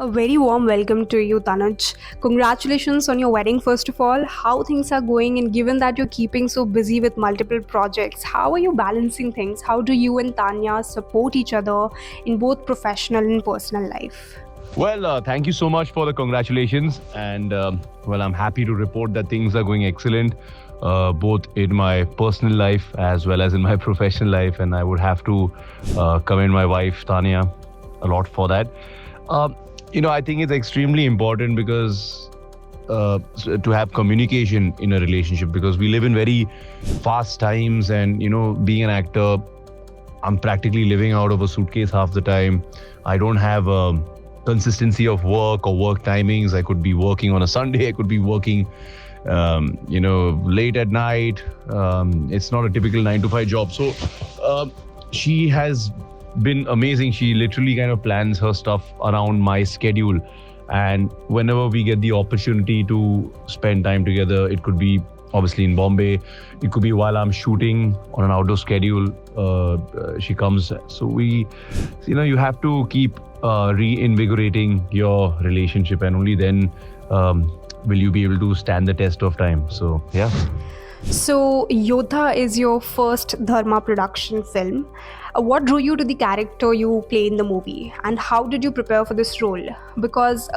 A very warm welcome to you, Tanuj. Congratulations on your wedding, first of all. How things are going, and given that you're keeping so busy with multiple projects, how are you balancing things? How do you and Tanya support each other in both professional and personal life? Well, thank you so much for the congratulations. And I'm happy to report that things are going excellent, both in my personal life as well as in my professional life. And I would have to commend my wife, Tanya, a lot for that. I think it's extremely important because to have communication in a relationship because we live in very fast times. And, being an actor, I'm practically living out of a suitcase half the time. I don't have consistency of work or work timings. I could be working on a Sunday. I could be working, late at night. It's not a typical 9 to 5 job. So she has been amazing. She literally kind of plans her stuff around my schedule. And whenever we get the opportunity to spend time together, it could be obviously in Bombay. It could be while I'm shooting on an outdoor schedule. She comes. So you have to keep reinvigorating your relationship, and only then will you be able to stand the test of time. So, yeah. So, Yodha is your first Dharma production film. What drew you to the character you play in the movie, and how did you prepare for this role? Because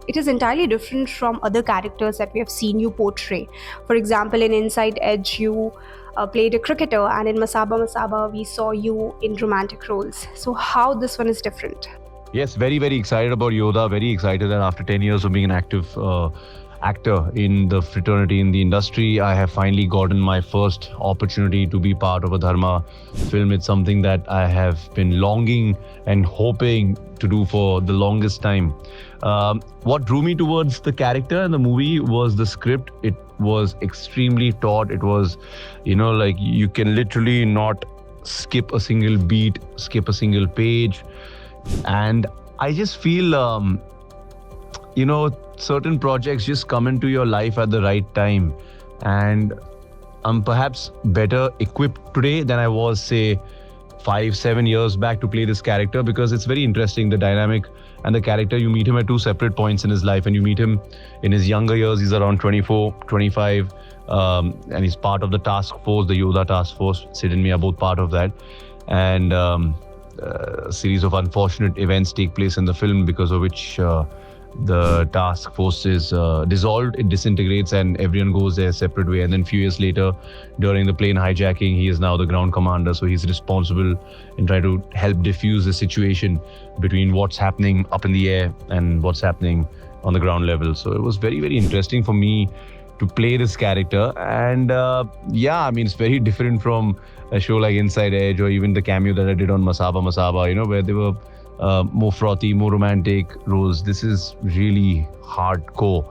it is entirely different from other characters that we have seen you portray. For example, in Inside Edge, you played a cricketer, and in Masaba Masaba, we saw you in romantic roles. So, how this one is different? Yes, very, very excited about Yodha. Very excited that after 10 years of being an active actor in the fraternity, in the industry, I have finally gotten my first opportunity to be part of a Dharma film. It's something that I have been longing and hoping to do for the longest time. What drew me towards the character in the movie was the script. It was extremely taut. It was, like you can literally not skip a single beat, skip a single page. And I just feel, certain projects just come into your life at the right time. And I'm perhaps better equipped today than I was, say, 5-7 years back to play this character, because it's very interesting, the dynamic and the character. You meet him at two separate points in his life, and you meet him in his younger years. He's around 24, 25, and he's part of the task force, the Yodha task force. Sid and me are both part of that. And a series of unfortunate events take place in the film, because of which the task force is dissolved, it disintegrates, and everyone goes their separate way. And then a few years later, during the plane hijacking, he is now the ground commander. So he's responsible in trying to help diffuse the situation between what's happening up in the air and what's happening on the ground level. So it was very, very interesting for me to play this character. And it's very different from a show like Inside Edge, or even the cameo that I did on Masaba Masaba, where they were more frothy, more romantic roles. This is really hardcore.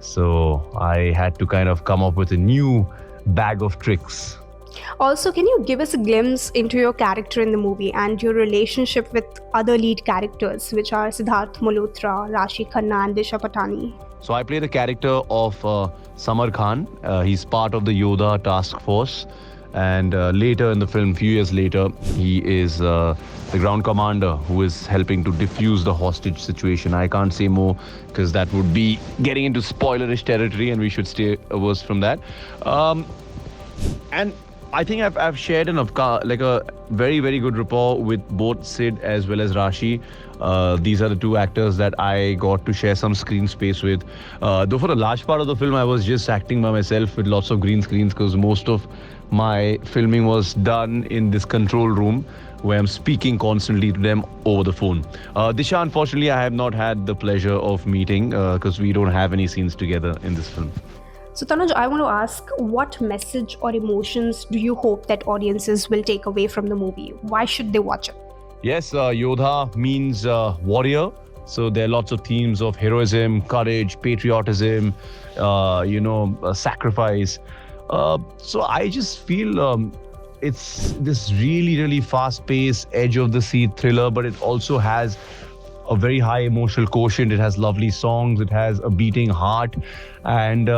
So I had to kind of come up with a new bag of tricks. Also, can you give us a glimpse into your character in the movie and your relationship with other lead characters, which are Sidharth Malhotra, Rashi Khanna, and Disha Patani? So I play the character of Samar Khan. He's part of the Yodha task force. And later in the film, few years later, he is the ground commander who is helping to defuse the hostage situation. I can't say more because that would be getting into spoilerish territory, and we should stay averse from that. And I think I've shared a very, very good rapport with both Sid as well as Rashi. These are the two actors that I got to share some screen space with. Though for a large part of the film, I was just acting by myself with lots of green screens, because most of my filming was done in this control room where I'm speaking constantly to them over the phone. Disha, unfortunately, I have not had the pleasure of meeting because we don't have any scenes together in this film. So, Tanuj, I want to ask, what message or emotions do you hope that audiences will take away from the movie? Why should they watch it? Yes, Yodha means warrior. So there are lots of themes of heroism, courage, patriotism, sacrifice. So I just feel it's this really, really fast-paced, edge-of-the-seat thriller, but it also has a very high emotional quotient. It has lovely songs. It has a beating heart, and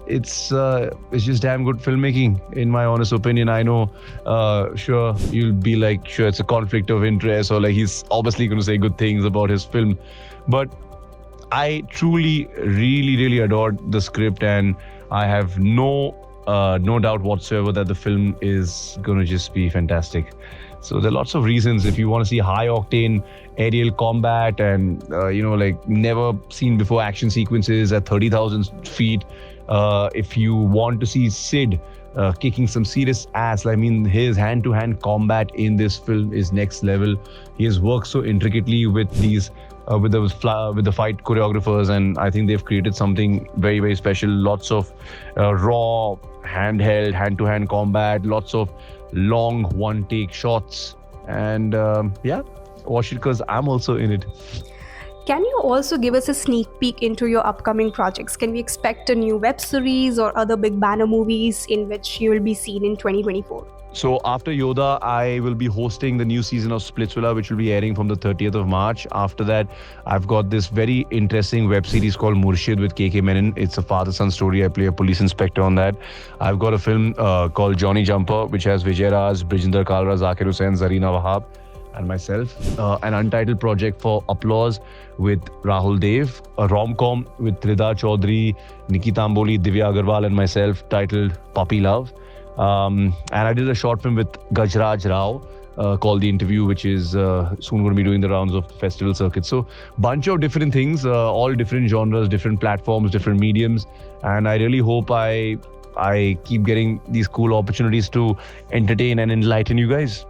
it's just damn good filmmaking, in my honest opinion. I know, sure, you'll be like, sure, it's a conflict of interest, or like he's obviously going to say good things about his film, but I truly, really adored the script, and I have no doubt whatsoever that the film is going to just be fantastic. So there are lots of reasons. If you want to see high octane aerial combat and like never seen before action sequences at 30,000 feet, if you want to see Sid kicking some serious ass, I mean, his hand-to-hand combat in this film is next level. He has worked so intricately with these with the fight choreographers, and I think they've created something very special. Lots of raw handheld hand-to-hand combat, lots of long one-take shots, and yeah, watch it because I'm also in it. Can you also give us a sneak peek into your upcoming projects? Can we expect a new web series or other big banner movies in which you will be seen in 2024? So after Yodha, I will be hosting the new season of Splitsvilla, which will be airing from the 30th of March. After that, I've got this very interesting web series called Murshid with KK Menon. It's a father-son story. I play a police inspector on that. I've got a film called Johnny Jumper, which has Vijay Raj, Brijinder Kalra, Zakir Hussain, Zarina Wahab, and myself. An untitled project for Applause with Rahul Dev. A rom-com with Trida Chaudhary, Nikki Tamboli, Divya Agarwal, and myself, titled Puppy Love. And I did a short film with Gajraj Rao called The Interview, which is soon going to be doing the rounds of festival circuit. So bunch of different things, all different genres, different platforms, different mediums. And I really hope I keep getting these cool opportunities to entertain and enlighten you guys.